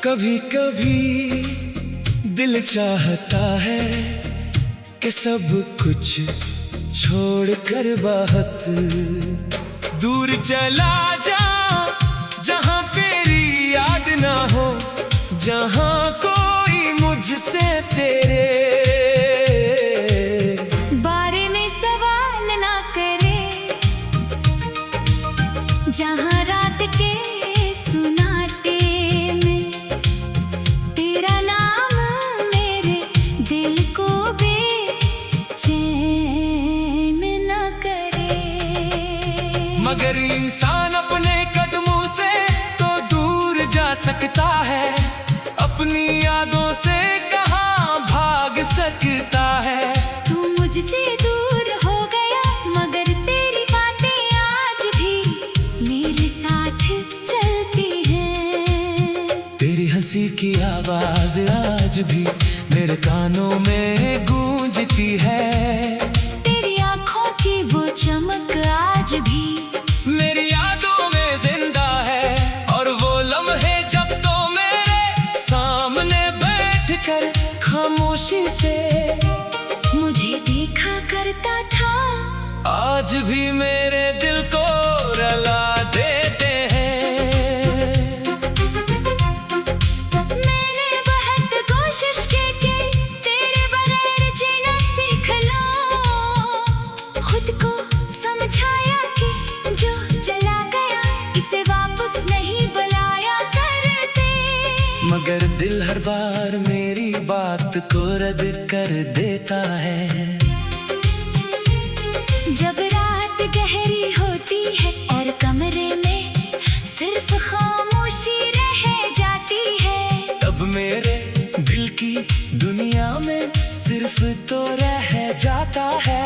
कभी कभी दिल चाहता है कि सब कुछ छोड़कर बहुत दूर चला जा, जहां तेरी याद ना हो, जहां कोई मुझसे तेरे बारे में सवाल ना करे, जहां रात के सुनाटे में तेरा नाम मेरे दिल को बेचैन न करे। मगर इंसान अपने कदमों से तो दूर जा सकता है, अपनी यादों से कहाँ भाग सकता है। तू मुझसे दूर हो गया, मगर तेरी बातें आज भी मेरे साथ चलती हैं। तेरी हंसी की आवाज आज भी मेरे कानों में गूंजती है। तेरी आंखों की वो चमक आज भी मेरी यादों में जिंदा है, और वो लम्हे जब तो मेरे सामने बैठकर खामोशी से मुझे देखा करता था, आज भी मेरे दिल को रुला देते हैं। मैंने बहुत कोशिश की कि तेरे बगैर जीना सीख लूं। खुद को समझाया कि जो चला गया इसे वापस नहीं बुलाया करते, मगर दिल हर बार मेरी बात को रद्द कर देता है। जब रात गहरी होती है और कमरे में सिर्फ खामोशी रह जाती है, तब मेरे दिल की दुनिया में सिर्फ तो रह जाता है।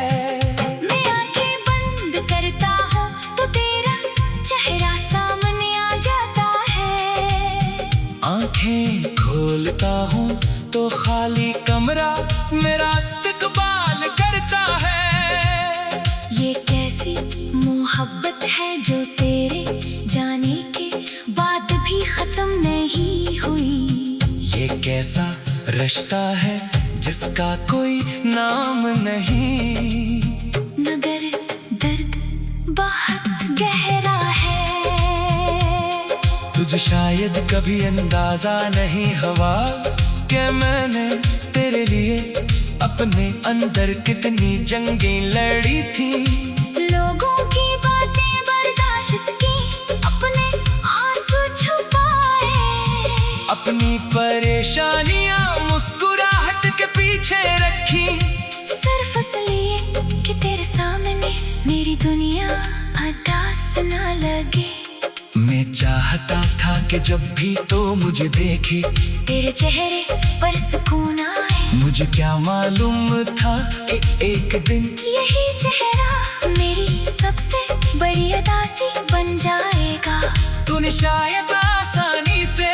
मैं आंखें बंद करता हूँ तो तेरा चेहरा सामने आ जाता है, आंखें खोलता हूँ तो खाली कमरा मेरा इस्तकबाल करता है। ये कैसी मोहब्बत है जो तेरे जाने के बाद भी खत्म नहीं हुई। ये कैसा रिश्ता है जिसका कोई नाम नहीं, मगर दर्द बहुत गहरा है। तुझे शायद कभी अंदाजा नहीं हुआ कि मैंने तेरे लिए अपने अंदर कितनी जंगें लड़ी थी। लोगों की बातें बर्दाश्त की, अपने आंसू छुपाए, अपनी परेशानियां मुस्कुराहट के पीछे रखी, सिर्फ इसलिए कि तेरे सामने मेरी दुनिया अदास न लगे। मैं चाहता था कि जब भी तो मुझे देखे तेरे चेहरे पर सुकून आए, मुझे क्या मालूम था कि एक दिन यही चेहरा मेरी सबसे बड़ी अदासी बन जाएगा। तूने शायद आसानी से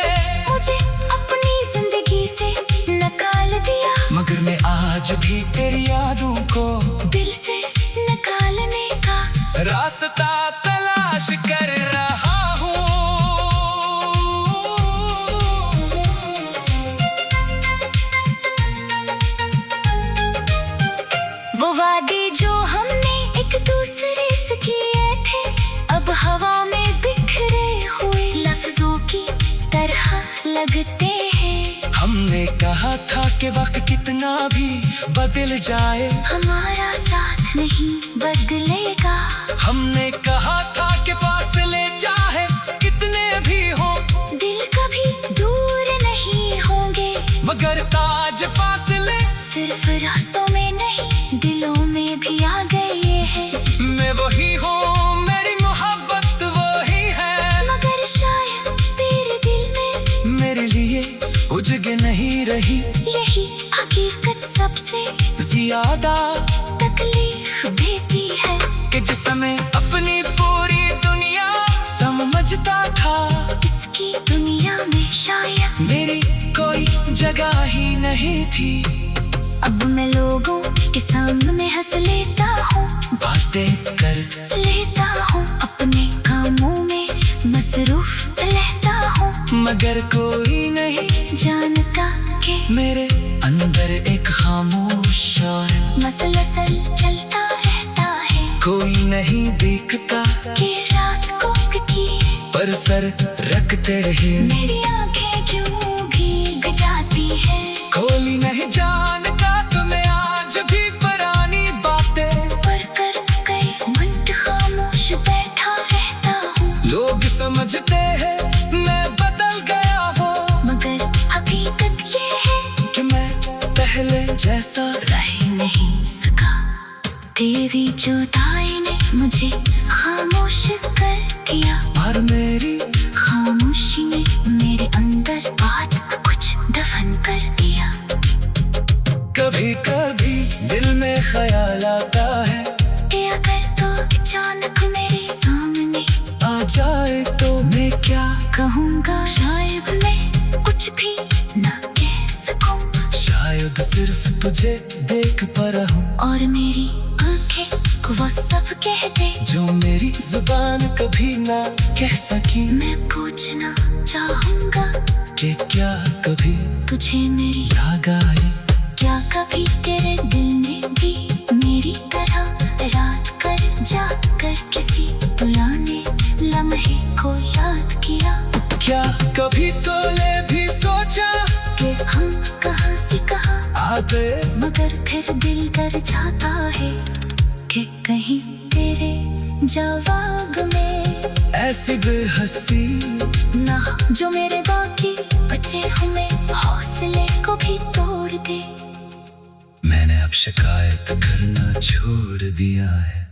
मुझे अपनी जिंदगी से निकाल दिया, मगर मैं आज भी तेरी यादों को दिल से निकालने का रास्ता तलाश कर रहा हूँ। वो वादे जो हमने एक दूसरे से किए थे, अब हवा में बिखरे हुए लफ्जों की तरह लगते हैं। हमने कहा था कि वक्त कितना भी बदल जाए, हमारा साथ नहीं बदलेगा। हमने कहा था कि फासले चाहे कितने भी हो, दिल कभी दूर नहीं होंगे, मगर ताज फासले सिर्फ रास्तों में नहीं दिलों में भी आ गए हैं। मैं वही हूँ, मेरी मोहब्बत वही है, मगर शायद तेरे दिल में मेरे लिए वो जगह नहीं रही। यही हकीकत सबसे ज्यादा तकलीफ देती है कि जिस समय अपनी पूरी दुनिया समझता था, इसकी दुनिया में शायद मेरी कोई जगह ही नहीं थी। अब मैं लोगों के सामने हंस लेता हूँ, बातें कर लेता हूँ, अपने कामों में मसरूफ रहता हूँ, मगर कोई नहीं कोई नहीं देखता कि रात को की पर सर रखते रहे। मेरी आंखें जो भीग जाती है, खोली नहीं जानता तुम्हें आज भी पुरानी बातें, पर कर कई मिनट खामोश बैठा रहता हूँ। लोग समझते हैं मैं बदल गया हूँ, मगर हकीकत ये है कि मैं पहले जैसा रह नहीं सका। तेरी जुदाई ने मुझे खामोश कर दिया, और मेरी खामोशी ने मेरे अंदर बात कुछ दफन कर दिया। कभी कभी दिल में ख्याल आता है कि अगर तो अचानक मेरे सामने आ जाए तो मैं क्या कहूँगा, शायद मैं कुछ भी न कह सकूँ। शायद सिर्फ तुझे देख पा रहा हूँ, और मेरी आंखें वो सब कह दे जो मेरी जुबान कभी ना कह सकी। मैं पूछना चाहूँगा कि क्या कभी तुझे मेरी याद आए, क्या कभी तेरे दिल ने भी मेरी तरह रात कर जाकर किसी पुराने लम्हे को याद किया। क्या कभी तोले भी सोचा कि हम कहाँ से कहाँ आ गए, मगर फिर दिल कर जाता है कि कहीं तेरे जवाब में ऐसी बेहसी ना जो मेरे बाकी बचे हुए हौसले को भी तोड़ दे। मैंने अब शिकायत करना छोड़ दिया है।